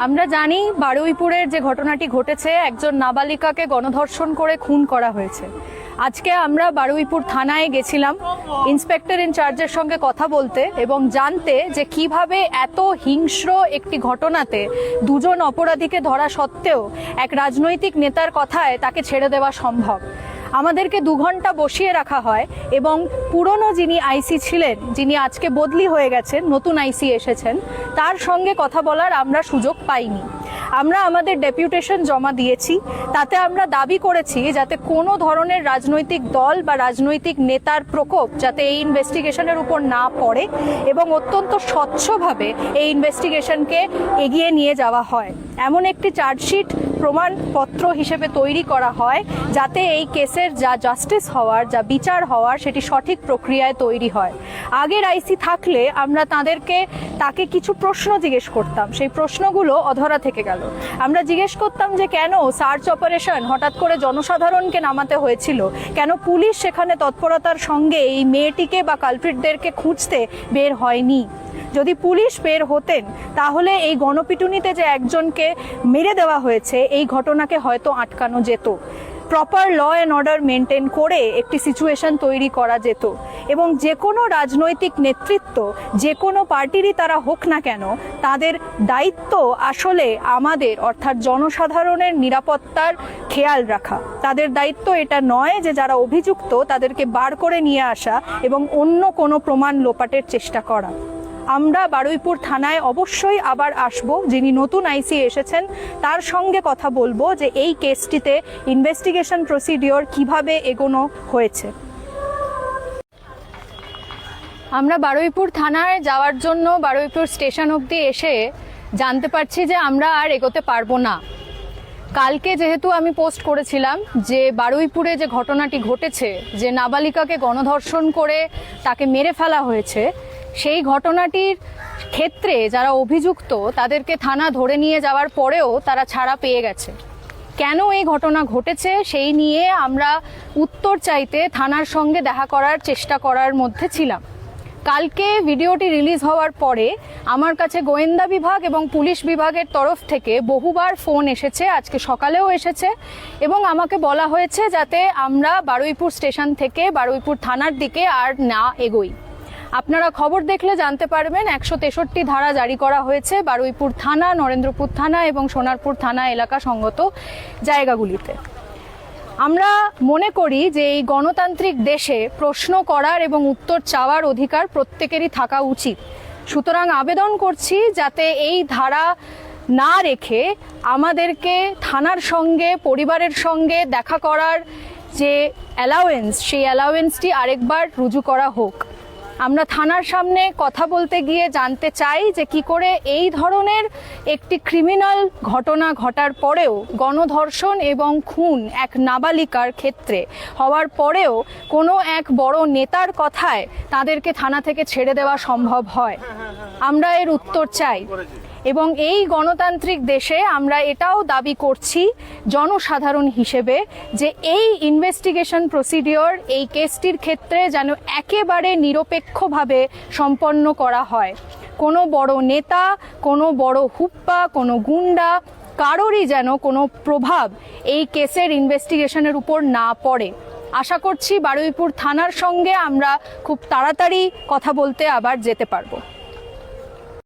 আমরা জানি বারুইপুরের যে ঘটনাটি ঘটেছে, একজন নাবালিকাকে গণধর্ষণ করে খুন করা হয়েছে। আজকে আমরা বারুইপুর থানায় গেছিলাম ইন্সপেক্টর ইনচার্জের সঙ্গে কথা বলতে এবং জানতে যে কিভাবে এত হিংস্র একটি ঘটনাতে দুজন অপরাধীকে ধরা সত্ত্বেও এক রাজনৈতিক নেতার কথায় তাকে ছেড়ে দেওয়া সম্ভব। আমাদেরকে 2 ঘন্টা বসিয়ে রাখা হয় এবং পুরনো যিনি আইসি ছিলেন, যিনি আজকে বদলি হয়ে গেছেন, নতুন আইসি এসেছেন, তার সঙ্গে কথা বলার আমরা সুযোগ পাইনি। আমরা আমাদের ডেপুটেশন জমা দিয়েছি, তাতে আমরা দাবি করেছি যাতে কোনো ধরনের রাজনৈতিক দল বা রাজনৈতিক নেতার প্রকোপ যাতে এই ইনভেস্টিগেশনের উপর না পড়ে এবং অত্যন্ত স্বচ্ছভাবে এই ইনভেস্টিগেশনকে এগিয়ে নিয়ে যাওয়া হয়। এমন একটি চার্জশিট প্রমাণপত্র হিসেবে তৈরি করা হয় যাতে এই কেসের যা জাস্টিস হওয়ার, যা বিচার হওয়ার, সেটি সঠিক প্রক্রিয়ায় তৈরি হয়। আগের আইসি থাকলে আমরা তাকে কিছু প্রশ্ন জিজ্ঞেস করতাম, সেই প্রশ্নগুলো অধরা থেকে গেল। আমরা জিজ্ঞেস করতাম যে কেন সার্চ অপারেশন হঠাৎ করে জনসাধারণকে নামাতে হয়েছিল, কেন পুলিশ সেখানে তৎপরতার সঙ্গে এই মেয়েটিকে বা কালপ্রিটদেরকে খুঁজতে বের হয়নি। যদি পুলিশ বের হতেন তাহলে এই গণপিটুনিতে যে একজনকে মেরে দেওয়া হয়েছে এই ঘটনাকে হয়তো আটকানো যেত। Proper law and order maintain করে একটি সিচুয়েশন তৈরি করা যেত এবং যে কোনো রাজনৈতিক নেতৃত্ব, যে কোনো পার্টিরই তারা হোক না কেন, তাদের দায়িত্ব আসলে আমাদের অর্থাৎ জনসাধারণের নিরাপত্তার খেয়াল রাখা। তাদের দায়িত্ব এটা নয় যে যারা অভিযুক্ত তাদেরকে বার করে নিয়ে আসা এবং অন্য কোনো প্রমাণ লোপাটের চেষ্টা করা। আমরা বারুইপুর থানায় অবশ্যই আবার আসব, যিনি নতুন আইসি এসেছেন তার সঙ্গে কথা বলবো যে এই কেসটিতে ইনভেস্টিগেশন প্রসিডিওর কিভাবে এগোনো হয়েছে। আমরা বারুইপুর থানায় যাওয়ার জন্য বারুইপুর স্টেশন অবধি এসে জানতে পারছি যে আমরা আর এগোতে পারবো না। কালকে যেহেতু আমি পোস্ট করেছিলাম যে বারুইপুরে যে ঘটনাটি ঘটেছে, যে নাবালিকাকে গণধর্ষণ করে তাকে মেরে ফেলা হয়েছে, সেই ঘটনাটির ক্ষেত্রে যারা অভিযুক্ত তাদেরকে থানা ধরে নিয়ে যাওয়ার পরেও তারা ছাড়া পেয়ে গেছে। কেন এই ঘটনা ঘটেছে সেই নিয়ে আমরা উত্তর চাইতে থানার সঙ্গে দেখা করার চেষ্টা করার মধ্যে ছিলাম। কালকে ভিডিওটি রিলিজ হওয়ার পরে আমার কাছে গোয়েন্দা বিভাগ এবং পুলিশ বিভাগের তরফ থেকে বহুবার ফোন এসেছে, আজকে সকালেও এসেছে এবং আমাকে বলা হয়েছে যাতে আমরা বারুইপুর স্টেশন থেকে বারুইপুর থানার দিকে আর না এগোই। আপনারা খবর দেখলে জানতে পারবেন 163 ধারা জারি করা হয়েছে বারুইপুর থানা, নরেন্দ্রপুর থানা এবং সোনারপুর থানা এলাকা সঙ্গত জায়গাগুলিতে। আমরা মনে করি যে এই গণতান্ত্রিক দেশে প্রশ্ন করার এবং উত্তর চাওয়ার অধিকার প্রত্যেকেরই থাকা উচিত। সুতরাং আবেদন করছি যাতে এই ধারা না রেখে আমাদেরকে থানার সঙ্গে, পরিবারের সঙ্গে দেখা করার যে অ্যালাউয়েন্স, সেই অ্যালাউয়েন্সটি আরেকবার রুজু করা হোক। আমরা থানার সামনে কথা বলতে গিয়ে জানতে চাই যে কি করে এই ধরনের একটি ক্রিমিনাল ঘটনা ঘটার পরেও, গণধর্ষণ এবং খুন এক নাবালিকার ক্ষেত্রে হওয়ার পরেও কোনো এক বড় নেতার কথায় তাদেরকে থানা থেকে ছেড়ে দেওয়া সম্ভব হয়। আমরা এর উত্তর চাই এবং এই গণতান্ত্রিক দেশে আমরা এটাও দাবি করছি জনসাধারণ হিসেবে যে এই ইনভেস্টিগেশন প্রসিডিওর এই কেসটির ক্ষেত্রে যেন একেবারে নিরপেক্ষভাবে সম্পন্ন করা হয়। কোনো বড় নেতা, কোনো বড় হুপ্পা, কোনো গুন্ডা, কারোরই যেন কোনো প্রভাব এই কেসের ইনভেস্টিগেশনের উপর না পড়ে। আশা করছি বারুইপুর থানার সঙ্গে আমরা খুব তাড়াতাড়ি কথা বলতে আবার যেতে পারবো।